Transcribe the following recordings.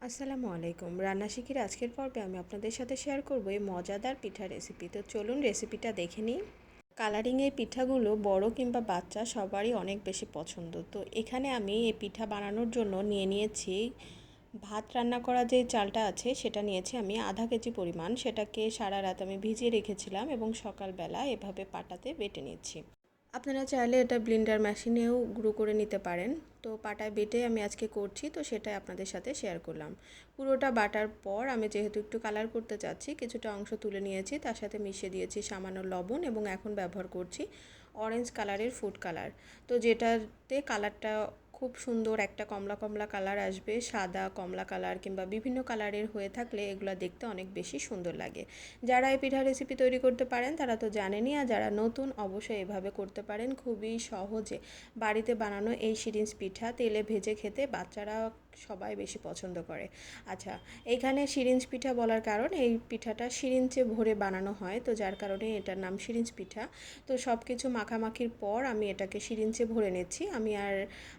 আসসালামু আলাইকুম। রান্না শিখির আজকের পর্বে আমি আপনাদের সাথে শেয়ার করব এই মজাদার পিঠা রেসিপি। তো চলুন রেসিপিটা দেখে নিই। কালারিং এই পিঠাগুলো বড় কিংবা বাচ্চা সবারই অনেক বেশি পছন্দ। তো এখানে আমি এই পিঠা বানানোর জন্য নিয়েছি ভাত রান্না করা যে চালটা আছে সেটা নিয়েছি আমি আধা কেজি পরিমাণ। সেটাকে সারা রাত আমি ভিজিয়ে রেখেছিলাম এবং সকালবেলা এভাবে পাটাতে বেটে নিচ্ছি। আপনারা চাইলে এটা ব্লেন্ডার মেশিনেও গুঁড়ো করে নিতে পারেন। তো পাটায় বেটে আমি আজকে করছি, তো সেটাই আপনাদের সাথে শেয়ার করলাম। পুরোটা বাটার পর আমি যেহেতু একটু কালার করতে চাচ্ছি, কিছুটা অংশ তুলে নিয়েছি, তার সাথে মিশিয়ে দিয়েছি সামান্য লবণ এবং এখন ব্যবহার করছি অরেঞ্জ কালারের ফুড কালার। তো যেটাতে কালারটা খুব সুন্দর একটা কমলা কমলা কালার আসবে। সাদা, কমলা কালার কিংবা বিভিন্ন কালারের হয়ে থাকলে এগুলো দেখতে অনেক বেশি সুন্দর লাগে। যারা এই পিঠা রেসিপি তৈরি করতে পারেন তারা তো জানেনই, আর যারা নতুন অবশ্যই এভাবে করতে পারেন। খুবই সহজে বাড়িতে বানানো এই সিরিঞ্জ পিঠা তেলে ভেজে খেতে বাচ্চারা সবাই বেশি পছন্দ করে। আচ্ছা, এইখানে সিরিঞ্জ পিঠা বলার কারণ এই পিঠাটা সিরিঞ্জে ভরে বানানো হয়, তো যার কারণে এটার নাম সিরিঞ্জ পিঠা। তো সব কিছু মাখামাখির পর আমি এটাকে সিরিঞ্জে ভরে নিচ্ছি। আমি আর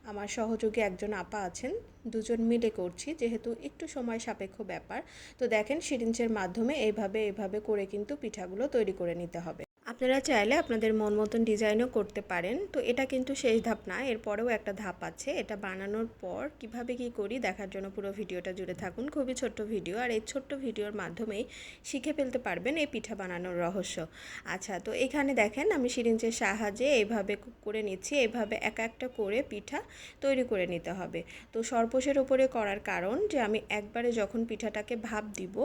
আমার সহযোগী একজন আপা আছেন, দুজন মিলে করছি যেহেতু একটু সময় সাপেক্ষ ব্যাপার। তো দেখেন সিরিঞ্জের মাধ্যমে এইভাবে করে কিন্তু পিঠাগুলো তৈরি করে নিতে হবে। আপনারা চাইলে আপনাদের মন মতন ডিজাইনও করতে পারেন। তো এটা কিন্তু শেষ ধাপ না, এরপরেও একটা ধাপ আছে। এটা বানানোর পর কিভাবে কি করি দেখার জন্য পুরো ভিডিওটা জুড়ে থাকুন। খুবই ছোট্ট ভিডিও, আর এই ছোট্ট ভিডিওর মাধ্যমেই শিখে ফেলতে পারবেন এই পিঠা বানানোর রহস্য। আচ্ছা, তো এখানে দেখেন আমি সিরিঞ্জের সাহায্যে এইভাবে করে নিচ্ছি। এইভাবে একটা করে পিঠা তৈরি করে নিতে হবে। তো সরপোষের ওপরে করার কারণ যে আমি একবারে যখন পিঠাটাকে ভাপ দিব,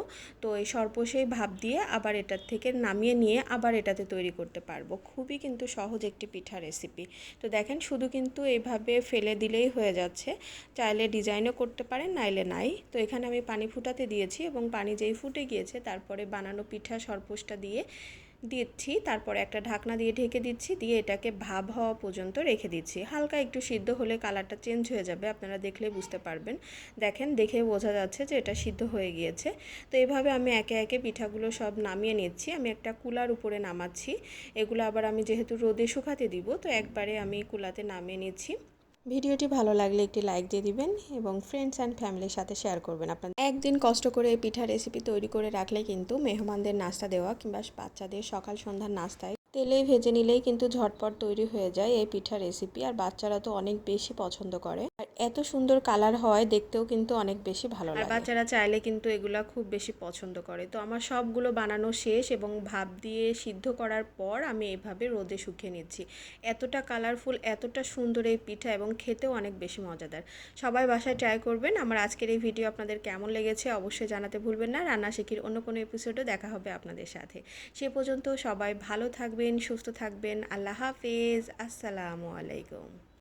তো এই সরপোষেই ভাপ দিয়ে আবার এটার থেকে নামিয়ে নিয়ে আবার এটাতে তৈরি করতে পারবো। খুবই কিন্তু সহজ একটি পিঠা রেসিপি। তো দেখেন শুধু কিন্তু এইভাবে ফেলে দিলেই হয়ে যাচ্ছে। চাইলে ডিজাইনও করতে পারেন, নাইলে নাই। তো এখানে আমি পানি ফুটাতে দিয়েছি এবং পানি যেই ফুটে গিয়েছে তারপরে বানানো পিঠা সরপোষটা দিয়ে দিচ্ছি, তারপরে একটা ঢাকনা দিয়ে ঢেকে দিচ্ছি, দিয়ে এটাকে ভাপ হওয়া পর্যন্ত রেখে দিচ্ছি। হালকা একটু সিদ্ধ হলে কালারটা চেঞ্জ হয়ে যাবে, আপনারা দেখলে বুঝতে পারবেন। দেখেন, দেখে বোঝা যাচ্ছে যে এটা সিদ্ধ হয়ে গিয়েছে। তো এইভাবে আমি একে একে পিঠাগুলো সব নামিয়ে নিচ্ছি। আমি একটা কুলার উপরে নামাচ্ছি। এগুলো আবার আমি যেহেতু রোদে শুকাতে দিব, তো একবারে আমি কুলাতে নামিয়ে নিচ্ছি। ভিডিওটি ভালো লাগলে একটি লাইক দিয়ে দিবেন এবং ফ্রেন্ডস অ্যান্ড ফ্যামিলির সাথে শেয়ার করবেন। আপনার একদিন কষ্ট করে এই পিঠা রেসিপি তৈরি করে রাখলে কিন্তু মেহমানদের নাস্তা দেওয়া কিংবা বাচ্চাদের সকাল সন্ধ্যার নাস্তায় তেলে ভেজে নিলেই কিন্তু ঝটপট তৈরি হয়ে যায় এই পিঠা রেসিপি। আর বাচ্চারা তো অনেক বেশি পছন্দ করে, আর এত সুন্দর কালার হয় দেখতেও কিন্তু অনেক বেশি ভালো লাগে। আর বাচ্চারা চাইলে কিন্তু এগুলা খুব বেশি পছন্দ করে। তো আমার সবগুলো বানানো শেষ এবং ভাপ দিয়ে সিদ্ধ করার পর আমি এভাবে রোদে শুকিয়ে নিচ্ছি। এতটা কালারফুল, এতটা সুন্দর এই পিঠা এবং খেতেও অনেক বেশি মজাদার। সবাই বাসায় ট্রাই করবেন। আমার আজকের এই ভিডিও আপনাদের কেমন লেগেছে অবশ্যই জানাতে ভুলবেন না। রান্না শিখির অন্য কোনো এপিসোডে দেখা হবে আপনাদের সাথে। সে পর্যন্ত সবাই ভালো থাকবেন, সুস্থ থাকবেন। আল্লাহ হাফেজ। আসসালামু আলাইকুম।